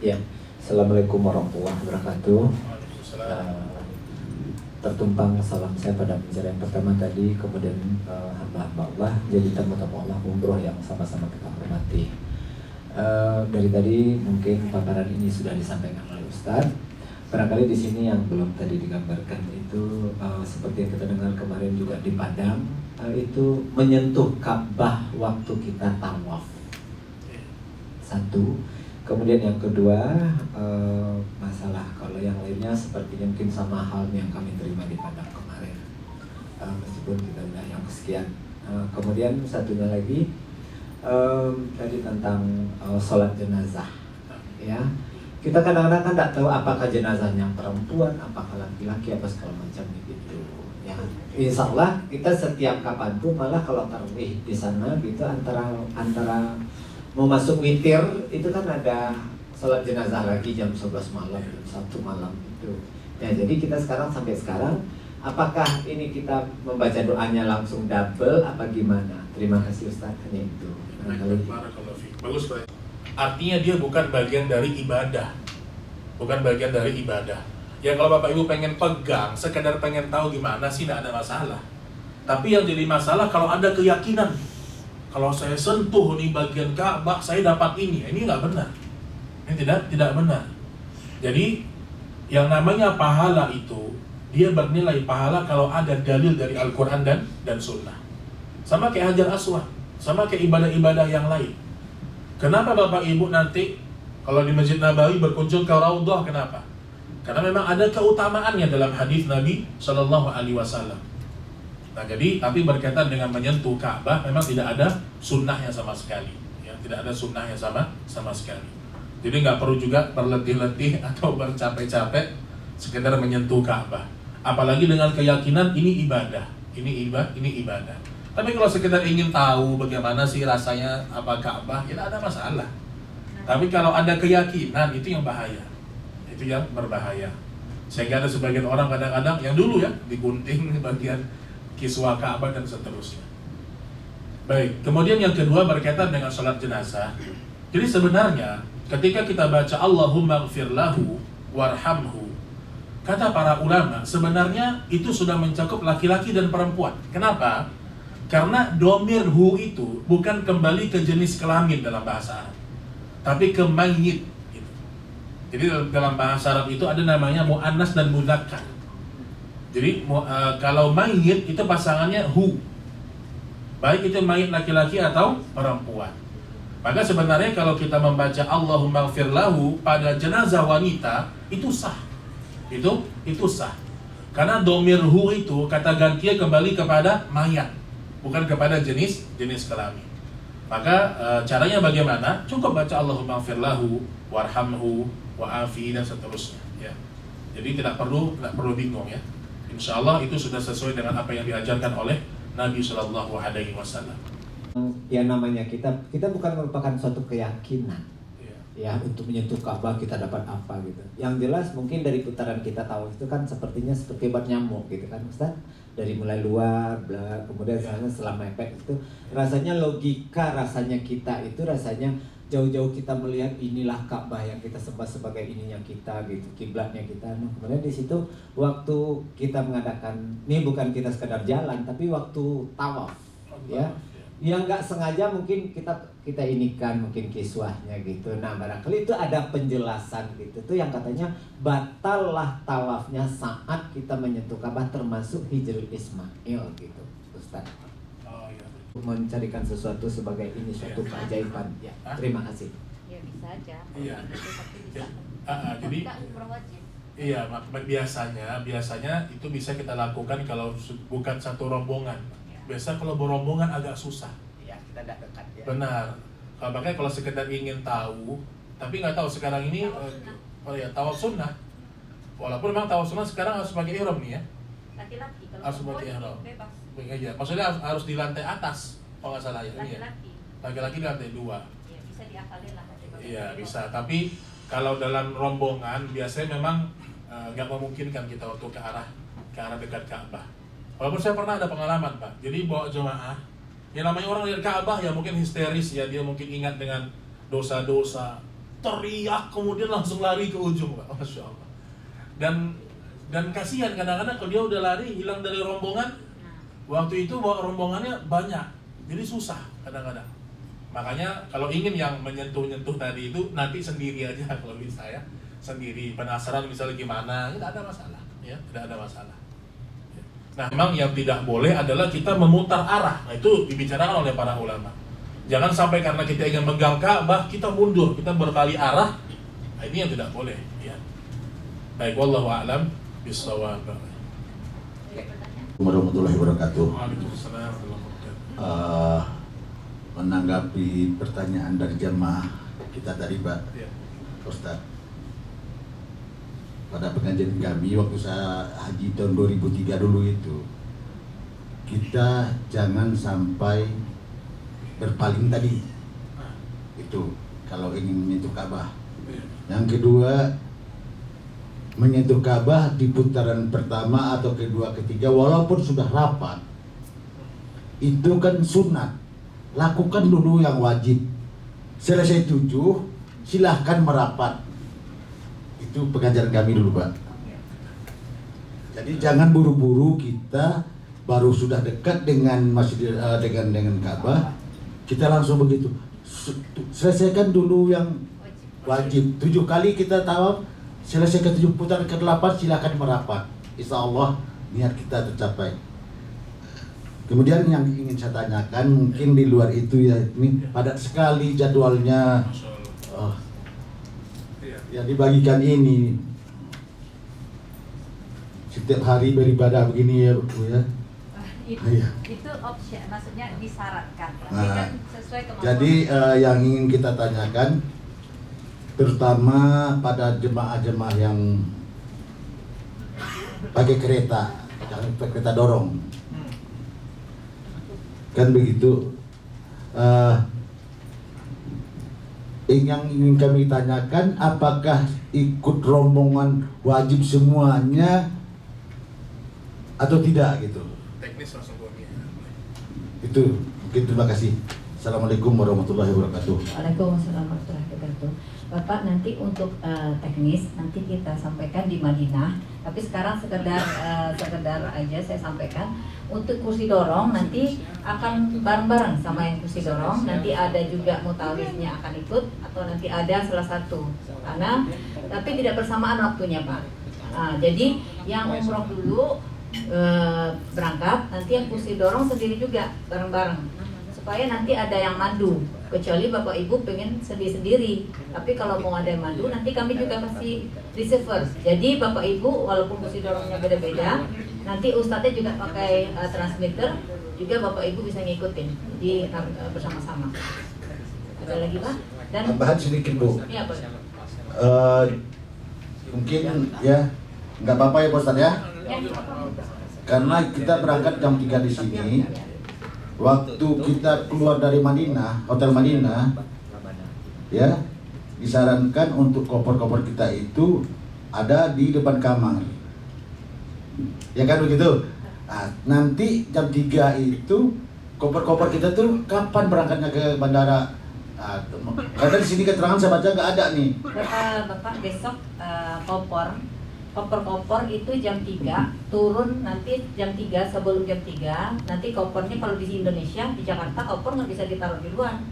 Ya, Assalamualaikum warahmatullahi wabarakatuh. Tertumpang salam saya pada penjara yang pertama tadi, kemudian hamba-hamba Allah, jadi tamu-tamu Allah umroh yang sama-sama kita hormati. Dari tadi mungkin paparan ini sudah disampaikan oleh Ustadz. Barangkali di sini yang belum tadi digambarkan itu seperti yang kita dengar kemarin juga di Padang, itu menyentuh Ka'bah waktu kita tawaf. Satu. Kemudian yang kedua, masalah kalau yang lainnya sepertinya mungkin sama halnya yang kami terima di Padang kemarin, meskipun kita sudah yang kesekian. Kemudian satunya lagi tadi tentang sholat jenazah, ya. Kita kadang-kadang kan tidak tahu apakah jenazahnya perempuan, apakah laki-laki, apa segala macam gitu. Ya, insya Allah kita setiap kapanpun, malah kalau tarawih di sana gitu antara mau masuk witir itu kan ada sholat jenazah lagi jam 11 malam, jam 1 malam itu. Ya, jadi kita sampai sekarang apakah ini kita membaca doanya langsung double apa gimana? Terima kasih Ustaz, hanya itu. Bagus Pak. Artinya dia bukan bagian dari ibadah. Bukan bagian dari ibadah. Ya kalau Bapak Ibu pengen pegang, sekedar pengen tahu gimana sih, tidak ada masalah. Tapi yang jadi masalah kalau ada keyakinan, kalau saya sentuh nih bagian Ka'bah, saya dapat ini nggak benar. Ini tidak benar. Jadi yang namanya pahala itu, dia bernilai pahala kalau ada dalil dari Al-Quran dan Sunnah. Sama kayak Hajar Aswad, sama kayak ibadah-ibadah yang lain. Kenapa Bapak Ibu nanti kalau di Masjid Nabawi berkunjung ke Raudhah, kenapa? Karena memang ada keutamaannya dalam hadis Nabi Shallallahu Alaihi Wasallam. Nah, jadi tapi berkaitan dengan menyentuh Ka'bah memang tidak ada sunnahnya sama sekali, ya, tidak ada sunnahnya sama sekali. Jadi nggak perlu juga berletih-letih atau bercapek-capek sekedar menyentuh Ka'bah. Apalagi dengan keyakinan ini ibadah, ini ibadah. Tapi kalau sekedar ingin tahu bagaimana sih rasanya apa Ka'bah, ya tidak ada masalah. Tapi kalau ada keyakinan itu yang bahaya, itu yang berbahaya. Sehingga ada sebagian orang kadang-kadang yang dulu ya digunting bagian kiswah Ka'bah dan seterusnya. Baik, kemudian yang kedua berkaitan dengan sholat jenazah. Jadi sebenarnya ketika kita baca Allahumma gfir lahu warhamhu, kata para ulama sebenarnya itu sudah mencakup laki-laki dan perempuan. Kenapa? Karena domir hu itu bukan kembali ke jenis kelamin dalam bahasa Arab, tapi ke mayyit gitu. Jadi dalam bahasa Arab itu ada namanya mu'annas dan mudzakkar. Jadi kalau mayit itu pasangannya hu, baik itu mayit laki-laki atau perempuan. Maka sebenarnya kalau kita membaca Allahumma gfir lahu pada jenazah wanita itu sah, itu sah. Karena domir hu itu kata gantinya kembali kepada mayat, bukan kepada jenis kelamin. Maka caranya bagaimana? Cukup baca Allahumma gfir lahu warhamhu wa'afi dan seterusnya. Ya. Jadi tidak perlu bingung ya. Insya Allah itu sudah sesuai dengan apa yang diajarkan oleh Nabi Shallallahu Alaihi Wasallam. Ya namanya kita bukan merupakan suatu keyakinan, ya untuk menyentuh Ka'bah kita dapat apa gitu. Yang jelas mungkin dari putaran kita tahu itu kan sepertinya seperti obat nyamuk gitu kan Ustaz. Dari mulai luar, kemudian selama efek itu rasanya logika, rasanya kita itu rasanya jauh-jauh kita melihat inilah Ka'bah yang kita sembah sebagai ininya kita gitu, kiblatnya kita. Nah, kemudian di situ waktu kita mengadakan ini bukan kita sekadar jalan, tapi waktu tawaf, ya, yang nggak sengaja mungkin kita inikan mungkin kiswahnya gitu. Nah barangkali itu ada penjelasan gitu tuh yang katanya batallah tawafnya saat kita menyentuh Ka'bah termasuk Hijrul Ismail gitu, Ustaz. Mencarikan sesuatu sebagai ini suatu keajaiban. Ya, terima kasih. Ya bisa aja. Iya. Tapi bisa. Jadi iya, biasanya itu bisa kita lakukan kalau bukan satu rombongan. Biasa kalau berombongan agak susah. Ya, kita tidak dekat ya. Benar. Makanya kalau sekedar ingin tahu, tapi nggak tahu sekarang ini tawaf sunnah. Walaupun memang tawaf sunnah sekarang harus pakai ihram nih ya. Laki-laki kalau Harus pakai ihram. bebas. Iya, maksudnya harus di lantai atas kalau nggak salah ya. Laki-laki. Laki-laki di lantai 2. Ya, bisa diakalin lah. Iya bisa, tapi kalau dalam rombongan biasanya memang nggak memungkinkan kita untuk ke arah dekat Ka'bah. Walaupun saya pernah ada pengalaman Pak, jadi bawa jemaah, yang namanya orang lihat Ka'bah ya mungkin histeris ya, dia mungkin ingat dengan dosa-dosa, teriak kemudian langsung lari ke ujung, Pak. Masya Allah. Dan kasihan kadang-kadang kalau dia udah lari hilang dari rombongan, waktu itu bawa rombongannya banyak, jadi susah kadang-kadang. Makanya kalau ingin yang menyentuh-nyentuh tadi itu nanti sendiri aja kalau bisa ya, sendiri. Penasaran misalnya gimana, tidak ada masalah, ya tidak ada masalah. Nah, memang yang tidak boleh adalah kita memutar arah. Nah, itu dibicarakan oleh para ulama. Jangan sampai karena kita ingin megang Ka'bah kita mundur, kita berbalik arah. Nah, ini yang tidak boleh. Ya. Baik, wallahu a'lam bishawab. Warahmatullahi wabarakatuh. Waalaikumsalam warahmatullahi wabarakatuh. Menanggapi pertanyaan dari jemaah kita tadi, Pak Ya. Ustaz. Pada pengajian kami waktu saya haji tahun 2003 dulu itu, kita jangan sampai berpaling tadi. Itu kalau ingin menyentuh Ka'bah. Yang kedua, menyentuh Ka'bah di putaran pertama atau kedua, ketiga, walaupun sudah rapat, itu kan sunat. Lakukan dulu yang wajib. Selesai 7, silahkan merapat. Itu pengajaran kami dulu, Pak. Jadi jangan buru-buru kita baru sudah dekat dengan masjid dengan Ka'bah, kita langsung begitu. Selesaikan dulu yang wajib. 7 kali kita tawaf, selesai ke 7 putaran ke-8 silakan merapat. Insya Allah niat kita tercapai. Kemudian yang ingin saya tanyakan mungkin di luar itu ya, ini padat sekali jadwalnya. Masya Allah. Ya dibagikan ini setiap hari beribadah begini ya, Bu ya. Itu opsi, maksudnya disyaratkan. Tapi Nah, kan sesuai kemampuan. Jadi yang ingin kita tanyakan, terutama pada jemaah-jemaah yang pakai kereta, jangan pakai kereta dorong, kan begitu. Yang ingin kami tanyakan, apakah ikut rombongan wajib semuanya atau tidak gitu? Teknis langsung ke Itu mungkin, terima kasih. Assalamualaikum warahmatullahi wabarakatuh. Waalaikumsalam warahmatullahi wabarakatuh. Bapak, nanti untuk teknis nanti kita sampaikan di Madinah. Tapi sekarang sekedar aja saya sampaikan untuk kursi dorong nanti akan bareng-bareng sama yang kursi dorong. Nanti ada juga mutawifnya akan ikut atau nanti ada salah satu. Karena tapi tidak bersamaan waktunya, Pak. Jadi yang umroh dulu berangkat, nanti yang kursi dorong sendiri juga bareng-bareng. Supaya nanti ada yang mandu, kecuali Bapak Ibu pengen sendiri-sendiri. Tapi kalau mau ada yang mandu, nanti kami juga kasih receiver. Jadi Bapak Ibu walaupun kursi dorongnya beda-beda, nanti ustadznya juga pakai transmitter, juga Bapak Ibu bisa ngikutin di bersama-sama. Ada lagi, Pak? Dan Tambahan sedikit, Bu. iya, Pak. Mungkin ya nggak apa-apa ya, Pak Ustadz ya. Ya. Karena kita berangkat jam 3 di sini. Waktu kita keluar dari Madinah, Hotel Madinah, ya disarankan untuk koper-koper kita itu ada di depan kamar. Ya kan begitu? Nah, nanti jam 3 itu koper-koper kita tuh kapan berangkatnya ke bandara? Nah, karena di sini keterangan saya baca nggak ada nih. Bapak besok koper itu jam 3 turun, nanti jam 3 sebelum jam 3 nanti kopernya kalau di Indonesia di Jakarta koper nggak bisa ditaruh di luar.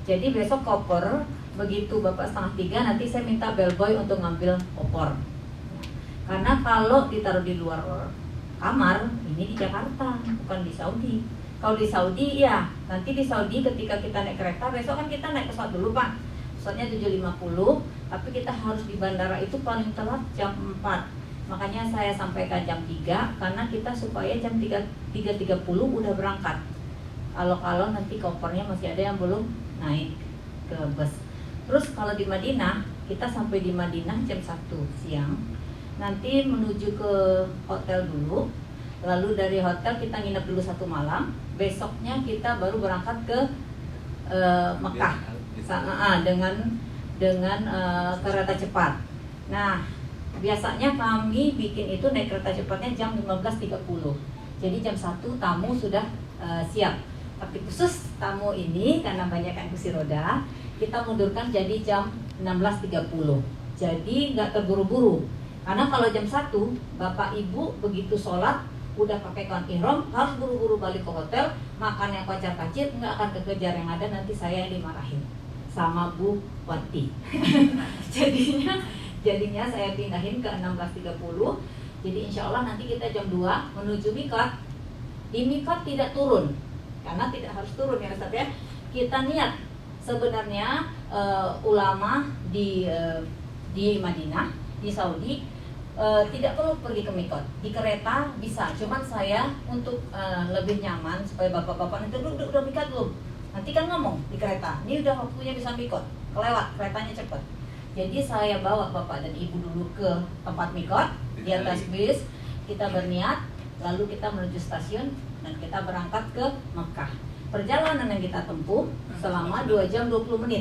Jadi besok koper begitu Bapak 2:30 nanti saya minta bellboy untuk ngambil koper. Karena kalau ditaruh di luar kamar ini di Jakarta bukan di Saudi. Kalau di Saudi ya nanti di Saudi ketika kita naik kereta besok kan kita naik pesawat dulu, Pak. Pesawatnya 7.50, tapi kita harus di bandara itu paling telat jam 4. Makanya saya sampaikan jam 3 karena kita supaya jam 3.30 udah berangkat. Kalau nanti kopernya masih ada yang belum naik ke bus. Terus kalau di Madinah, kita sampai di Madinah jam 1 siang. Nanti menuju ke hotel dulu. Lalu dari hotel kita nginep dulu 1 malam. Besoknya kita baru berangkat ke Mekah. Dengan kereta cepat. Nah, biasanya kami bikin itu naik kereta cepatnya jam 15.30. Jadi jam 1 tamu sudah siap. Tapi khusus tamu ini karena banyak yang kursi roda, kita mundurkan jadi jam 16.30. Jadi nggak terburu-buru. Karena kalau jam 1 Bapak Ibu begitu sholat udah pakai kain ihram harus buru-buru balik ke hotel, makan yang kocar-kacir, nggak akan kekejar, yang ada nanti saya yang dimarahin sama Bu Wati. jadinya saya pindahin ke 16.30. Jadi insya Allah nanti kita jam 2 menuju mikot. Di mikot tidak turun, karena tidak harus turun ya Ustaz ya. Kita niat sebenarnya ulama di Madinah, di Saudi, tidak perlu pergi ke mikot. Di kereta bisa, cuman saya untuk lebih nyaman supaya bapak-bapak nanti udah mikot belum? Nanti kan ngomong di kereta, ini udah waktunya bisa mikot, kelewat, keretanya cepet. Jadi saya bawa bapak dan ibu dulu ke tempat mikot, di atas bis, kita berniat, lalu kita menuju stasiun dan kita berangkat ke Mekah. Perjalanan yang kita tempuh selama 2 jam 20 menit.